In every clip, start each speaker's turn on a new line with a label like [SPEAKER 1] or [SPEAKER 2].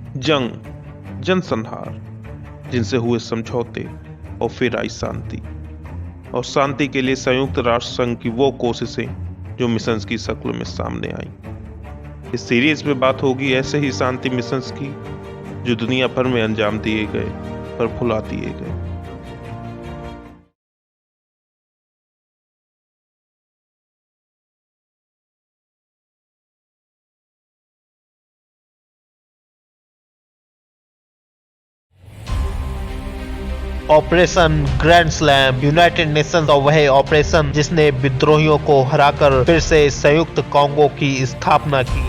[SPEAKER 1] जंग, जनसंहार, जिनसे हुए समझौते और फिर आई शांति। और शांति के लिए संयुक्त राष्ट्र संघ की वो कोशिशें जो मिशंस की शक्ल में सामने आई। इस सीरीज में बात होगी ऐसे ही शांति मिशंस की जो दुनिया भर में अंजाम दिए गए पर भुला दिए गए।
[SPEAKER 2] Operation grand slam United Nations का वह ऑपरेशन जिसने विद्रोहियों को हराकर फिर से संयुक्त कांगो की स्थापना की।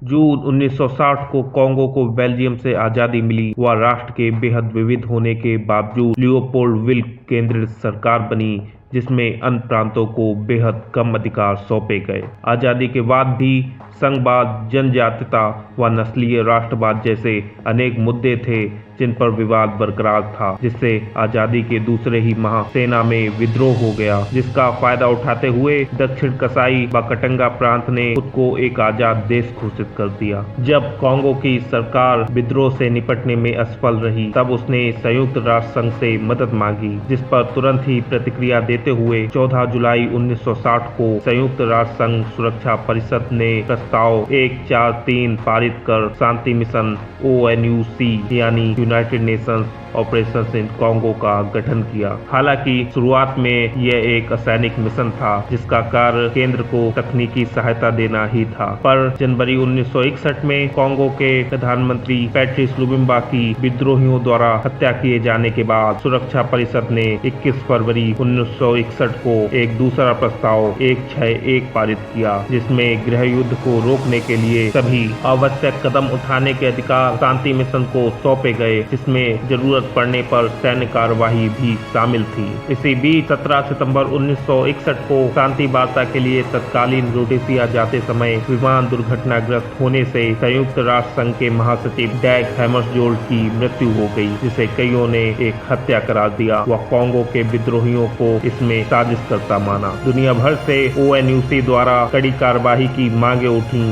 [SPEAKER 1] जून 1960 को कांगो को बेल्जियम से आजादी मिली। वह राष्ट्र के बेहद विविध होने के बावजूद लियोपोल्ड विल्क केंद्रित सरकार बनी जिसमें अन्य प्रांतों को बेहद कम अधिकार सौंपे गए। आजादी के बाद भी संघवाद, जनजातीयता व नस्लीय राष्ट्रवाद जैसे अनेक मुद्दे थे जिन पर विवाद बरकरार था, जिससे आजादी के दूसरे ही माह सेना में विद्रोह हो गया, जिसका फायदा उठाते हुए दक्षिण कसाई व कटंगा प्रांत ने खुद को एक आजाद देश घोषित कर दिया। जब कांगो की सरकार विद्रोह से निपटने में असफल रही तब उसने संयुक्त राष्ट्र संघ से मदद मांगी, जिस पर तुरंत ही प्रतिक्रिया देते हुए 14 जुलाई 1960 को संयुक्त राष्ट्र संघ सुरक्षा परिषद ने प्रस्ताव 143 पारित कर शांति मिशन ONUC यानी United Nations operations in Congo का गठन किया। हालांकि शुरुआत में यह एक असैनिक मिशन था जिसका कार्य केंद्र को तकनीकी सहायता देना ही था, पर जनवरी 1961 में कांगो के प्रधानमंत्री पैट्रिस लुमुम्बा की विद्रोहियों द्वारा हत्या किए जाने के बाद सुरक्षा परिषद ने 21 फरवरी 1961 को एक दूसरा प्रस्ताव 161 पारित किया, जिसमें गृह युद्ध को रोकने के लिए सभी आवश्यक कदम उठाने के अधिकार शांति मिशन को सौंपे गए, जिसमें जरूरत पड़ने पर सैन्य कार्यवाही भी शामिल थी। इसी बीच 17 सितंबर 1961 को शांति वार्ता के लिए तत्कालीन रोडेसिया जाते समय विमान दुर्घटनाग्रस्त होने से संयुक्त राष्ट्र संघ के महासचिव डैग हैमर्सजोल्ड की मृत्यु हो गई, जिसे कईयों ने एक हत्या करार दिया। वह कांगो के विद्रोहियों को इसमें साजिशकर्ता माना। दुनिया भर से ONUC द्वारा कड़ी कार्यवाही की मांगे उठी।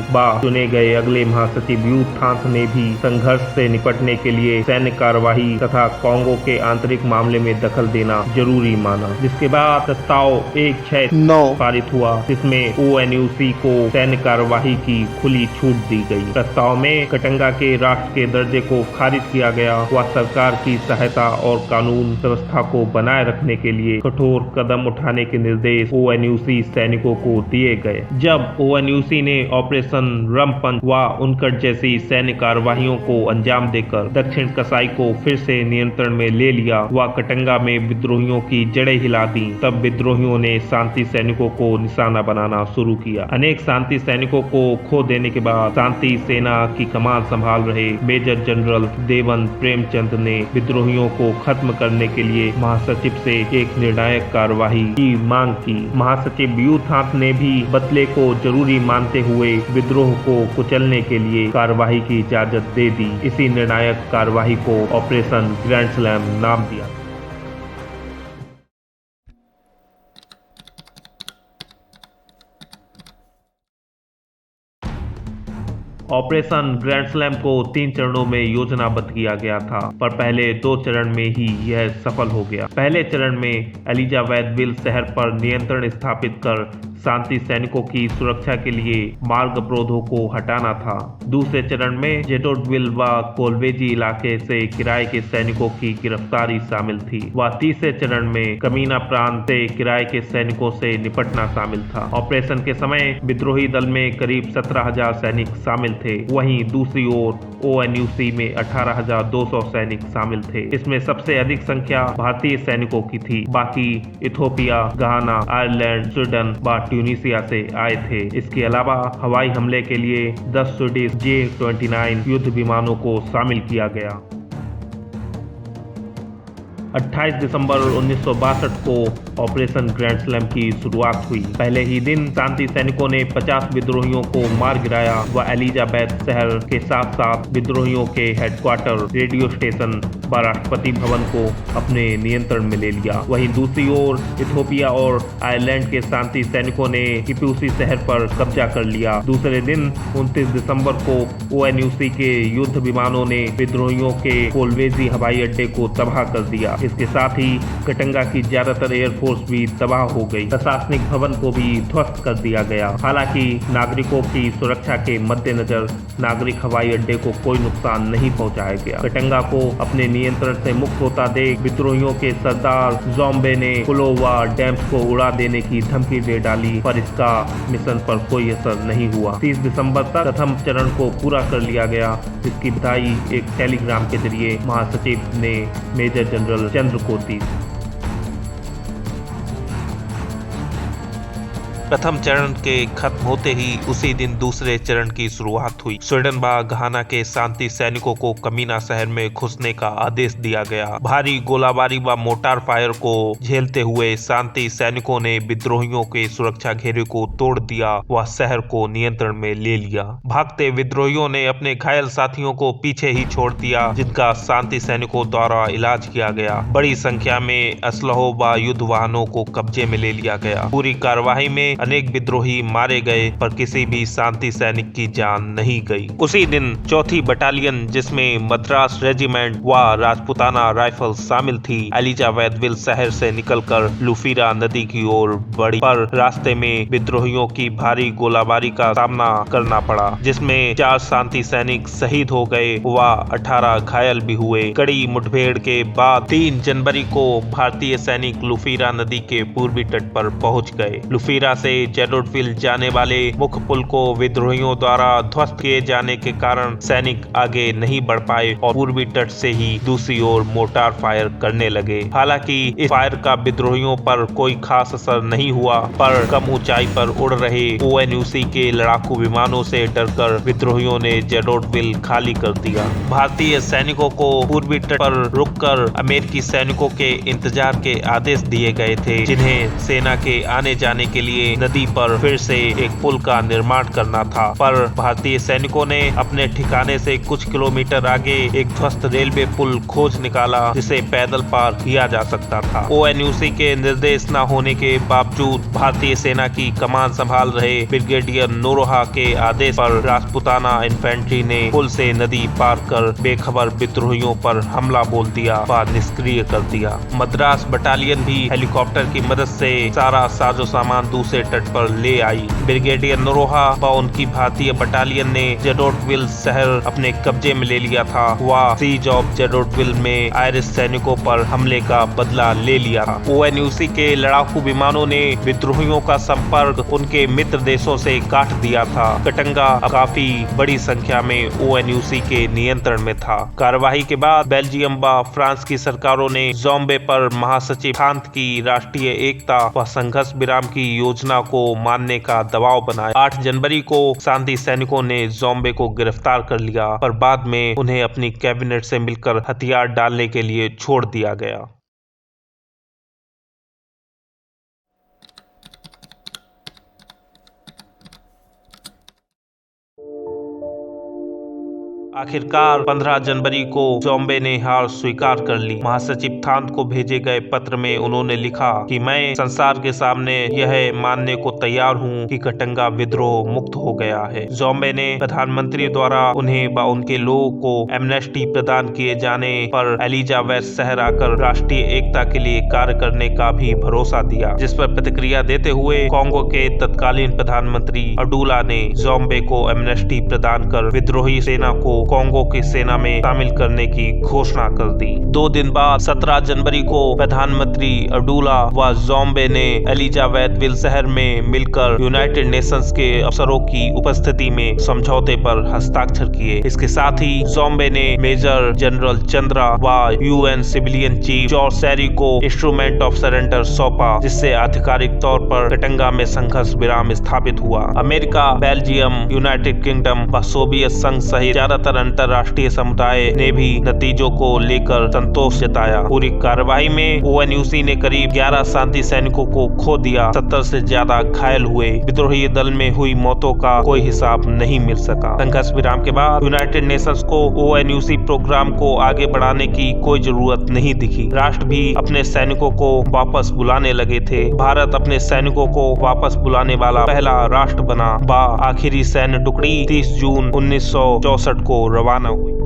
[SPEAKER 1] चुने गए अगले महासचिव यू थांत ने भी संघर्ष से निपटने के लिए सैन्य कार्यवाही तथा कांगो के आंतरिक मामले में दखल देना जरूरी माना, जिसके बाद प्रस्ताव 169 पारित हुआ, जिसमें ONUC को सैन्य कार्यवाही की खुली छूट दी गई। प्रस्ताव में कटंगा के राष्ट्र के दर्जे को खारिज किया गया। वह सरकार की सहायता और कानून व्यवस्था को बनाए रखने के लिए कठोर कदम उठाने के निर्देश ONUC सैनिकों को दिए गए। जब ONUC ने ऑपरेशन रमपंच व उनकट जैसी सैन्य कार्यवाहियों को अंजाम देकर दक्षिण कसाई को फिर से नियंत्रण में ले लिया व कटंगा में विद्रोहियों की जड़ें हिला दी, तब विद्रोहियों ने शांति सैनिकों को निशाना बनाना शुरू किया। अनेक शांति सैनिकों को खो देने के बाद शांति सेना की कमान संभाल रहे मेजर जनरल देवन प्रेमचंद ने विद्रोहियों को खत्म करने के लिए महासचिव से एक निर्णायक कार्यवाही की मांग की। महासचिव यू थांत ने भी बदले को जरूरी मानते हुए विद्रोह को कुचलने के लिए कार्यवाही की इजाजत दे दी। इसी निर्णायक कार्यवाही को ऑपरेशन ग्रैंड स्लैम नाम दिया। ऑपरेशन ग्रैंड स्लैम को 3 चरणों में योजनाबद्ध किया गया था, पर पहले 2 चरण में ही यह सफल हो गया। पहले चरण में एलिजाबेथविल शहर पर नियंत्रण स्थापित कर शांति सैनिकों की सुरक्षा के लिए मार्ग अवरोधों को हटाना था। दूसरे चरण में जेटोटविल व कोलवेजी इलाके से किराए के सैनिकों की गिरफ्तारी शामिल थी। व तीसरे चरण में कमीना प्रांत से किराए के सैनिकों से निपटना शामिल था। ऑपरेशन के समय विद्रोही दल में करीब 17,000 सैनिक शामिल थे। वहीं दूसरी ओर ONUC में 18,200 सैनिक शामिल थे। इसमें सबसे अधिक संख्या भारतीय सैनिकों की थी। बाकी इथोपिया, घाना, आयरलैंड, स्वीडन व ट्यूनीसिया से आए थे। इसके अलावा हवाई हमले के लिए 10 स्वीडिश J-29 युद्ध विमानों को शामिल किया गया। 28 दिसंबर 1962 को ऑपरेशन ग्रैंड स्लैम की शुरुआत हुई। पहले ही दिन शांति सैनिकों ने 50 विद्रोहियों को मार गिराया व एलिजाबेथ शहर के साथ साथ विद्रोहियों के हेडक्वार्टर, रेडियो स्टेशन व राष्ट्रपति भवन को अपने नियंत्रण में ले लिया। वहीं दूसरी ओर इथियोपिया और आयरलैंड के शांति सैनिकों ने किप्यूसी शहर पर कब्जा कर लिया। दूसरे दिन 29 दिसंबर को ONUC के युद्ध विमानों ने विद्रोहियों के कोलवेजी हवाई अड्डे को तबाह कर दिया। इसके साथ ही कटंगा की ज्यादातर एयरफोर्स भी तबाह हो गई। प्रशासनिक भवन को भी ध्वस्त कर दिया गया। हालांकि नागरिकों की सुरक्षा के मद्देनजर नागरिक हवाई अड्डे को कोई नुकसान नहीं पहुंचाया गया। कटंगा को अपने नियंत्रण से मुक्त होता देख विद्रोहियों के सरदार ज़ोम्बे ने पुलों व डैम्स को उड़ा देने की धमकी दे डाली, पर इसका मिशन पर कोई असर नहीं हुआ। 30 दिसंबर तक प्रथम चरण को पूरा कर लिया गया, जिसकी बधाई एक टेलीग्राम के जरिए महासचिव ने मेजर जनरल चंद्र को दी।
[SPEAKER 3] प्रथम चरण के खत्म होते ही उसी दिन दूसरे चरण की शुरुआत हुई। स्वीडन व घाना के शांति सैनिकों को कमीना शहर में घुसने का आदेश दिया गया। भारी गोलाबारी व मोर्टार फायर को झेलते हुए शांति सैनिकों ने विद्रोहियों के सुरक्षा घेरे को तोड़ दिया व शहर को नियंत्रण में ले लिया। भागते विद्रोहियों ने अपने घायल साथियों को पीछे ही छोड़ दिया, जिनका शांति सैनिकों द्वारा इलाज किया गया। बड़ी संख्या में असलहों व युद्ध वाहनों को कब्जे में ले लिया गया। पूरी कार्रवाई में अनेक विद्रोही मारे गए, पर किसी भी शांति सैनिक की जान नहीं गई। उसी दिन चौथी बटालियन, जिसमें मद्रास रेजिमेंट व राजपुताना राइफल्स शामिल थी, एलिजाबेथविल शहर से निकलकर लुफीरा नदी की ओर बढ़ी, पर रास्ते में विद्रोहियों की भारी गोलाबारी का सामना करना पड़ा, जिसमें 4 शांति सैनिक शहीद हो गए व 18 घायल भी हुए। कड़ी मुठभेड़ के बाद 3 जनवरी को भारतीय सैनिक लुफीरा नदी के पूर्वी तट पर पहुंच गए। लुफीरा से जेडोटविल जाने वाले मुख्य पुल को विद्रोहियों द्वारा ध्वस्त किए जाने के कारण सैनिक आगे नहीं बढ़ पाए और पूर्वी तट से ही दूसरी ओर मोर्टार फायर करने लगे। हालांकि इस फायर का विद्रोहियों पर कोई खास असर नहीं हुआ, पर कम ऊंचाई पर उड़ रहे ONUC के लड़ाकू विमानों से डरकर विद्रोहियों ने जेडोटविल खाली कर दिया। भारतीय सैनिकों को पूर्वी तट पर रुककर अमेरिकी सैनिकों के इंतजार के आदेश दिए गए थे, जिन्हें सेना के आने जाने के लिए नदी पर फिर से एक पुल का निर्माण करना था। पर भारतीय सैनिकों ने अपने ठिकाने से कुछ किलोमीटर आगे एक ध्वस्त रेलवे पुल खोज निकाला, जिसे पैदल पार किया जा सकता था। ONUC के निर्देश न होने के बावजूद भारतीय सेना की कमान संभाल रहे ब्रिगेडियर नोरोहा के आदेश पर राजपुताना इन्फेंट्री ने पुल से नदी पार कर बेखबर विद्रोहियों पर हमला बोल दिया व निष्क्रिय कर दिया। मद्रास बटालियन भी हेलीकॉप्टर की मदद से सारा साजो सामान दूसरे तट पर ले आई। ब्रिगेडियर नोरोहा व उनकी भारतीय बटालियन ने जेडोटविल शहर अपने कब्जे में ले लिया था व सीज ऑफ जेडोटविल में आयरिश सैनिकों पर हमले का बदला ले लिया। ONUC के लड़ाकू विमानों ने विद्रोहियों का संपर्क उनके मित्र देशों से काट दिया था। कटंगा काफी बड़ी संख्या में ONUC के नियंत्रण में था। कार्यवाही के बाद बेल्जियम व फ्रांस की सरकारों ने ज़ोम्बे पर महासचिव थांत की राष्ट्रीय एकता व संघर्ष विराम की योजना को मानने का दबाव बनाया। 8 जनवरी को शांति सैनिकों ने ज़ोम्बे को गिरफ्तार कर लिया, पर बाद में उन्हें अपनी कैबिनेट से मिलकर हथियार डालने के लिए छोड़ दिया गया। आखिरकार 15 जनवरी को ज़ोम्बे ने हार स्वीकार कर ली। महासचिव थांत को भेजे गए पत्र में उन्होंने लिखा कि मैं संसार के सामने यह मानने को तैयार हूं कि कटंगा विद्रोह मुक्त हो गया है। ज़ोम्बे ने प्रधानमंत्री द्वारा उन्हें व उनके लोगों को एमनेस्टी प्रदान किए जाने पर एलिजाबेथ शहर आकर राष्ट्रीय एकता के लिए कार्य करने का भी भरोसा दिया, जिस पर प्रतिक्रिया देते हुए कांगो के तत्कालीन प्रधानमंत्री अडूला ने ज़ोम्बे को एमनेस्टी प्रदान कर विद्रोही सेना को कांगो की सेना में शामिल करने की घोषणा कर दी। 2 दिन बाद 17 जनवरी को प्रधानमंत्री अडूला व ज़ोम्बे ने एलिजाबेथविल शहर में मिलकर यूनाइटेड नेशंस के अफसरों की उपस्थिति में समझौते पर हस्ताक्षर किए। इसके साथ ही ज़ोम्बे ने मेजर जनरल चंद्रा व UN सिविलियन चीफ जॉर्ज सैरी को इंस्ट्रूमेंट ऑफ सरेंडर सौंपा, जिससे आधिकारिक तौर पर कटंगा में संघर्ष विराम स्थापित हुआ। अमेरिका, बेल्जियम, यूनाइटेड किंगडम व सोवियत संघ सहित ज्यादातर पर अंतर्राष्ट्रीय समुदाय ने भी नतीजों को लेकर संतोष जताया। पूरी कार्रवाई में ओएनयूसी ने करीब 11 शांति सैनिकों को खो दिया, 70 से ज्यादा घायल हुए। विद्रोही दल में हुई मौतों का कोई हिसाब नहीं मिल सका। संघर्ष विराम के बाद यूनाइटेड नेशंस को ओएनयूसी प्रोग्राम को आगे बढ़ाने की कोई जरूरत नहीं दिखी। राष्ट्र भी अपने सैनिकों को वापस बुलाने लगे थे। भारत अपने सैनिकों को वापस बुलाने वाला पहला राष्ट्र बना। आखिरी सैन्य टुकड़ी 30 जून 1964 को रवाना हुई।